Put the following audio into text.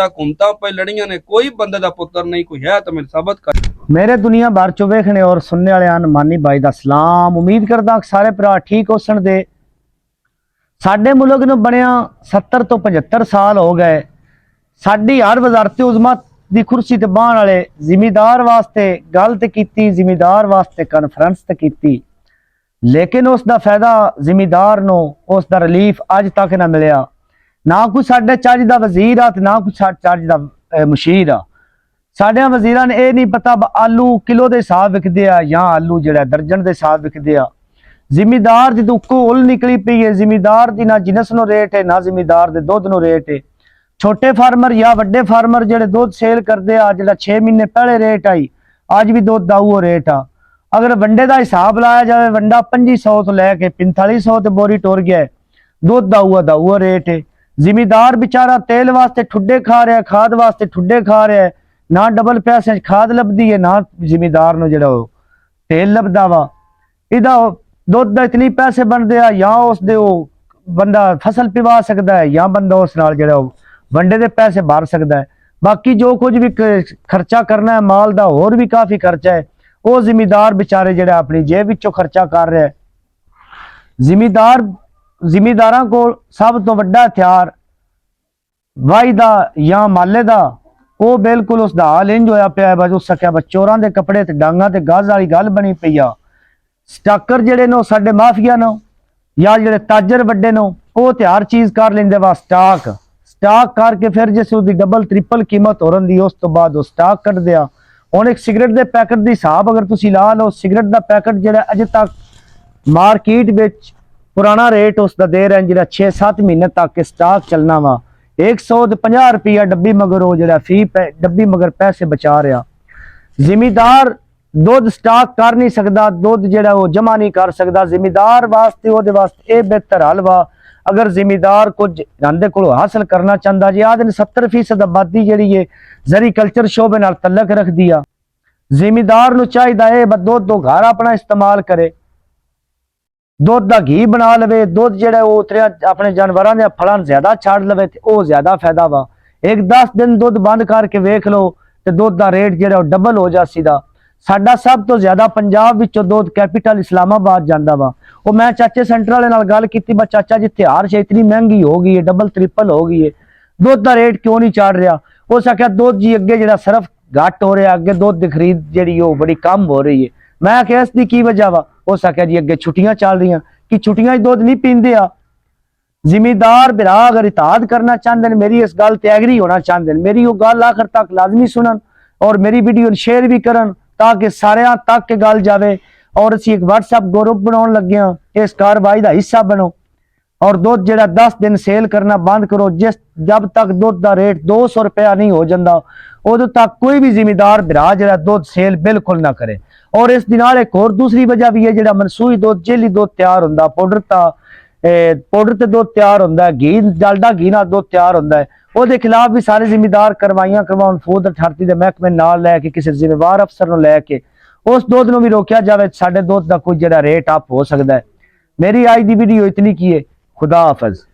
हुकूमतां पे लड़ियां ने, कोई बंदे दा पुत्र नहीं, कोई है तो मेरे साबित कर। मेरे दुनिया भर चो वेखने और सुनने वाले मानी भाई दा सलाम। उम्मीद करदा सारे भरा ठीक होसन दे। साडे मुल्क नूं बनिया 70 तो 75 साल हो गए। साडी हर वजारत उज़मा दी कुर्सी ते बाहन वाले जिमीदार वास्ते गल ते कीती, जिमीदार वास्ते कॉन्फ्रेंस ते कीती, लेकिन उसका फायदा जिमीदार नूं उसका रिलीफ अज तक ना मिलिया। ना कोई साडे चज दा वजीर आ ते ना कोई चज दा मुशीर आ। साढ़े वजीरां ने यह नहीं पता आलू किलो के हिसाब विकते आ या आलू जो दर्जन के हिसाब विकते आ। जिमीदार की तो उक्को उल निकली पई है। जिमीदार की ना जिनस नो रेट है, ना जिमीदार के दुध नो रेट है। छोटे फार्मर या वड्डे फार्मर जो दुध सेल करते आ, जो 6 महीने पहले रेट आई, अज भी दुध का वो रेट आ। अगर वंडे का हिसाब लाया जाए, वंडा 2500 तो लैके 4500 तो बोरी टुर गया है, दुध का वो रेट है। जिमीदार बेचारा तेल वास्ते ठुड्डे खा रहा है, खाद वास्ते ठुड्डे खा रहा है। ना डबल पैसे खाद लभदी है, ना जिमीदार नूं जिहड़ा तेल लभदा वा। इहदा दुध दा इतनी पैसे बनते आ, या उसदे बंदा फसल पिवा सकता है, या बंदा उस नाल जिहड़ा वंडे दे पैसे भर सकता है। बाकी जो कुछ भी खर्चा करना है माल दा, होर भी काफ़ी खर्चा है, वो जिमीदार बेचारे जिहड़ा अपनी जेब विचों खर्चा कर रहा है। जिमीदारां कोल सब तो वड्डा हथियार वाही दा या माले दा, वो बिल्कुल उसका हाल इंज होया पिया है। बस उस सकिया बस चोरां दे कपड़े ते डांगा ते गज वाली गल बनी पई आ। स्टाकर जिहड़े नो साडे माफिया नो या जिहड़े ताजर वड्डे नो, वो ते हर चीज कर लेंदे वा स्टाक करके फिर जिस उसकी डबल ट्रिपल कीमत हो रही, उस तो बाद वो स्टाक कट दिया। हुण एक सिगरेट के पैकेट की हिसाब अगर तुसीं ला लो, सिगरेट का पैकेट जिहड़ा अजे तक मार्केट विच पुराना रेट उसका दे रहे हैं, जिहड़ा 6-7 महीने तक स्टाक चलना वा 150 रुपया डब्बी, मगर वो जो फी डब्बी मगर पैसे बचा रहा। जिमीदार दुध स्टाक कर नहीं सकता, दुध जो वो जमा नहीं कर सकता। जिमीदार वास्ते वो वास्ते बेहतर हल वा, अगर जिमीदार कुछ रंदे को हासिल करना चाहता जी। आज 70% आबादी जी है जरीकल्चर शोबे नाल तलक रख दिया। जिमीदार नूं चाहिदा है दुध दो घर अपना इस्तेमाल करे, दुध का घी बना लवे, दुध जो अपने जानवरों के फलों ज्यादा छाड़ लवे तो वह ज्यादा फायदा वा। एक 10 दिन दुध बंद करके वेख लो तो दुध का रेट जो डबल हो जा सीधा। साडा सब तो ज्यादा पंजाब विचों दुध कैपिटल इस्लामाबाद जांदा वा। वो मैं चाचे सेंटर वाले नाल गल कीती, बस चाचा जी हर शे इतनी महंगी हो गई है, डबल ट्रिपल हो गई है, दुध का रेट क्यों नहीं चढ़ रहा। उस आख्या दुध जी अगे जो सिर्फ घट हो रहा, अगे दुध की खरीद जी बड़ी कम हो रही है। मैं आख्या इसकी की वजह वा। उस आख्या जी अगे छुट्टियां चल रही कि छुट्टियां दुध नहीं पींदे आ। जिमीदार बिरा अगर इताद करना चाहते हैं, मेरी इस गल ते एग्री होना चाहते हैं, मेरी वो गल आखिर तक लाजमी सुनन और मेरी वीडियो शेयर भी करन, ताकि सारे तक के गल जाए। और असीं एक व्हाट्सएप ग्रुप बनाने लगे हाँ, इस कार्रवाई का हिस्सा बनो और दुध जो 10 दिन सेल करना बंद करो। जब तक दुध का रेट 200 रुपया नहीं हो जाता, उदों तक कोई भी जिमीदार बिरा जो दुध सेल बिल्कुल ना करे। और इस दिन एक होर दूसरी वजह भी है, जो मनसूई दुध जेली दुध तैयार होंदा, पाउडर ते दुध तैयार होंदा है, घी डालडा घी नाल दुध तैयार होंदा है, ਉਹਦੇ खिलाफ भी सारे जिमीदार करवाइयां करवाउण फूड अथॉरिटी के महकमे नाल लैके किसी जिम्मेवार अफसर नूं लैके उस दुध नूं भी रोकिया जाए। साडे दुध का कोई जिहड़ा रेट अप हो सकता है। मेरी आज की वीडियो इतनी की है। खुदा हाफिज।